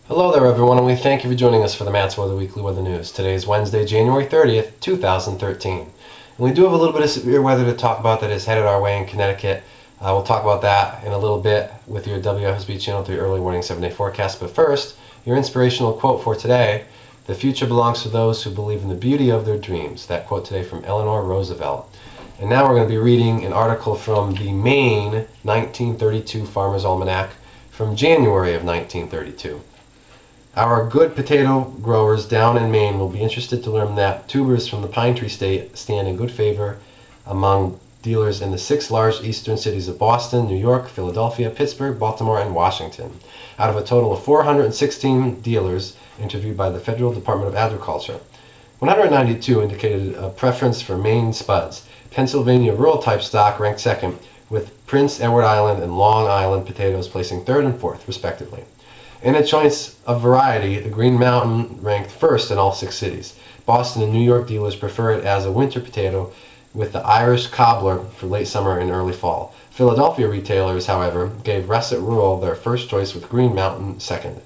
Hello there everyone, and we thank you for joining us for the Matt's Weather Weekly Weather News. Today is Wednesday, January 30th, 2013. And we do have a little bit of severe weather to talk about that is headed our way in Connecticut. We'll talk about that in a little bit with your WFSB Channel 3 early warning 7-day forecast. But first, your inspirational quote for today: "The future belongs to those who believe in the beauty of their dreams." That quote today from Eleanor Roosevelt. And now we're going to be reading an article from the Maine 1932 Farmer's Almanac from January of 1932. Our good potato growers down in Maine will be interested to learn that tubers from the pine tree state stand in good favor among dealers in the 6 large eastern cities of Boston, New York, Philadelphia, Pittsburgh, Baltimore, and Washington. Out of a total of 416 dealers interviewed by the Federal Department of Agriculture, 192 indicated a preference for Maine spuds. Pennsylvania rural type stock ranked second, with Prince Edward Island and Long Island potatoes placing third and fourth, respectively. In a choice of variety, the Green Mountain ranked first in all 6 cities. Boston and New York dealers prefer it as a winter potato, with the Irish cobbler for late summer and early fall. Philadelphia retailers, however, gave Russet Rural their first choice, with Green Mountain second.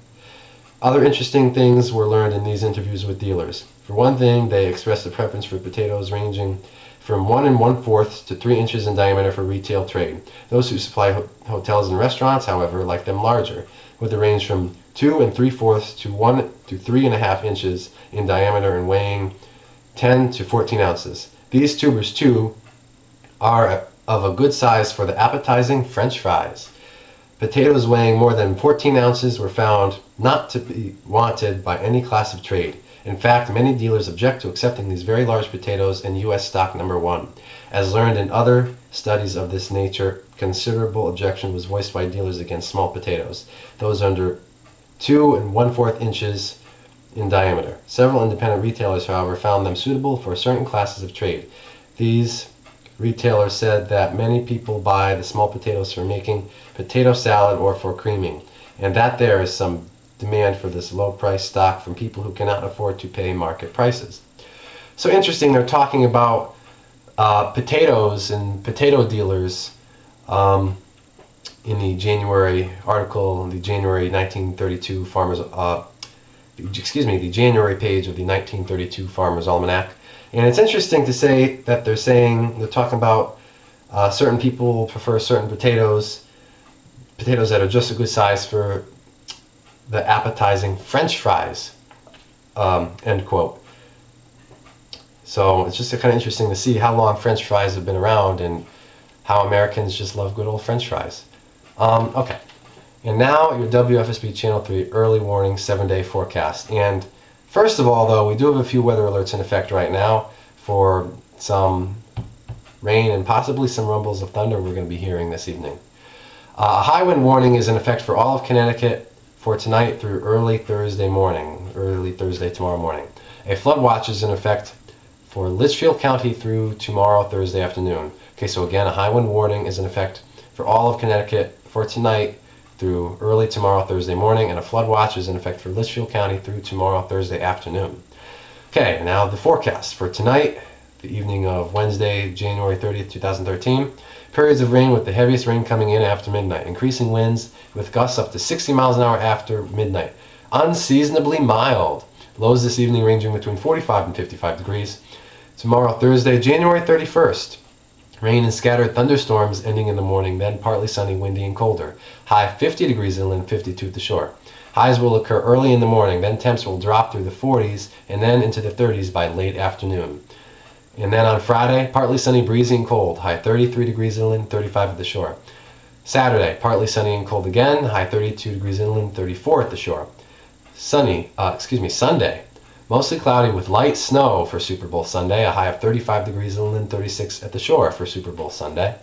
Other interesting things were learned in these interviews with dealers. For one thing, they expressed a preference for potatoes ranging from 1 1/4 to 3 inches in diameter for retail trade. Those who supply hotels and restaurants, however, like them larger, with a range from 2 3/4 to 1 to 3.5 inches in diameter and weighing 10 to 14 ounces. These tubers, too, are of a good size for the appetizing French fries. Potatoes weighing more than 14 ounces were found not to be wanted by any class of trade. In fact, many dealers object to accepting these very large potatoes in U.S. stock number 1. As learned in other studies of this nature, considerable objection was voiced by dealers against small potatoes, those under 2 1/4 inches in diameter. Several independent retailers, however, found them suitable for certain classes of trade. These retailers said that many people buy the small potatoes for making potato salad or for creaming, and that there is some demand for this low-price stock from people who cannot afford to pay market prices. So interesting, they're talking about potatoes and potato dealers in the January article, the January 1932 the January page of the 1932 Farmer's Almanac. And it's interesting to say that they're talking about certain people prefer certain potatoes that are just a good size for the appetizing French fries, end quote. So it's just kind of interesting to see how long French fries have been around and how Americans just love good old French fries. Okay, and now your WFSB Channel 3 early warning 7-day forecast. And first of all, though, we do have a few weather alerts in effect right now for some rain and possibly some rumbles of thunder we're going to be hearing this evening. A high wind warning is in effect for all of Connecticut for tonight through early Thursday tomorrow morning. A flood watch is in effect for Litchfield County through tomorrow, Thursday afternoon. Okay, so again, a high wind warning is in effect for all of Connecticut for tonight through early tomorrow, Thursday morning, and a flood watch is in effect for Litchfield County through tomorrow, Thursday afternoon. Okay, now the forecast for tonight, the evening of Wednesday, January 30th, 2013. Periods of rain with the heaviest rain coming in after midnight. Increasing winds with gusts up to 60 miles an hour after midnight. Unseasonably mild. Lows this evening ranging between 45 and 55 degrees. Tomorrow, Thursday, January 31st. Rain and scattered thunderstorms ending in the morning, then partly sunny, windy, and colder. High 50 degrees inland, 52 at the shore. Highs will occur early in the morning, then temps will drop through the 40s and then into the 30s by late afternoon. And then on Friday, partly sunny, breezy, and cold. High 33 degrees inland, 35 at the shore. Saturday, partly sunny and cold again. High 32 degrees inland, 34 at the shore. Sunday, mostly cloudy with light snow for Super Bowl Sunday. A high of 35 degrees inland, 36 at the shore for Super Bowl Sunday.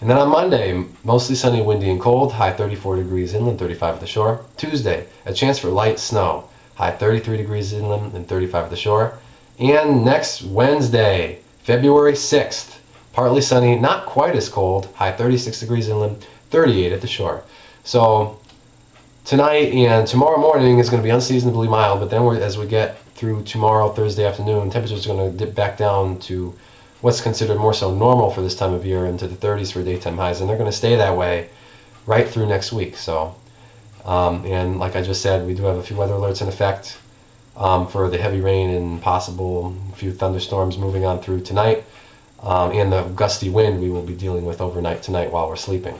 And then on Monday, mostly sunny, windy, and cold. High 34 degrees inland, 35 at the shore. Tuesday, a chance for light snow. High 33 degrees inland and 35 at the shore. And next Wednesday, February 6th, partly sunny, not quite as cold, high 36 degrees inland, 38 at the shore. So tonight and tomorrow morning is going to be unseasonably mild, but then as we get through tomorrow, Thursday afternoon, temperatures are going to dip back down to what's considered more so normal for this time of year, into the 30s for daytime highs, and they're going to stay that way right through next week. So And like I just said, we do have a few weather alerts in effect for the heavy rain and possible few thunderstorms moving on through tonight, and the gusty wind we will be dealing with overnight tonight while we're sleeping.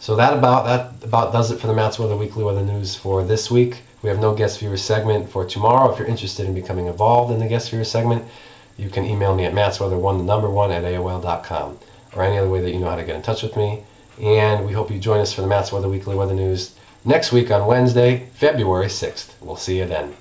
So that about does it for the Matt's Weather Weekly Weather News for this week. We have no guest viewer segment for tomorrow. If you're interested in becoming involved in the guest viewer segment, you can email me at mattsweather1 at or any other way that you know how to get in touch with me. And we hope you join us for the Matt's Weather Weekly Weather News next week on Wednesday, February 6th. We'll see you then.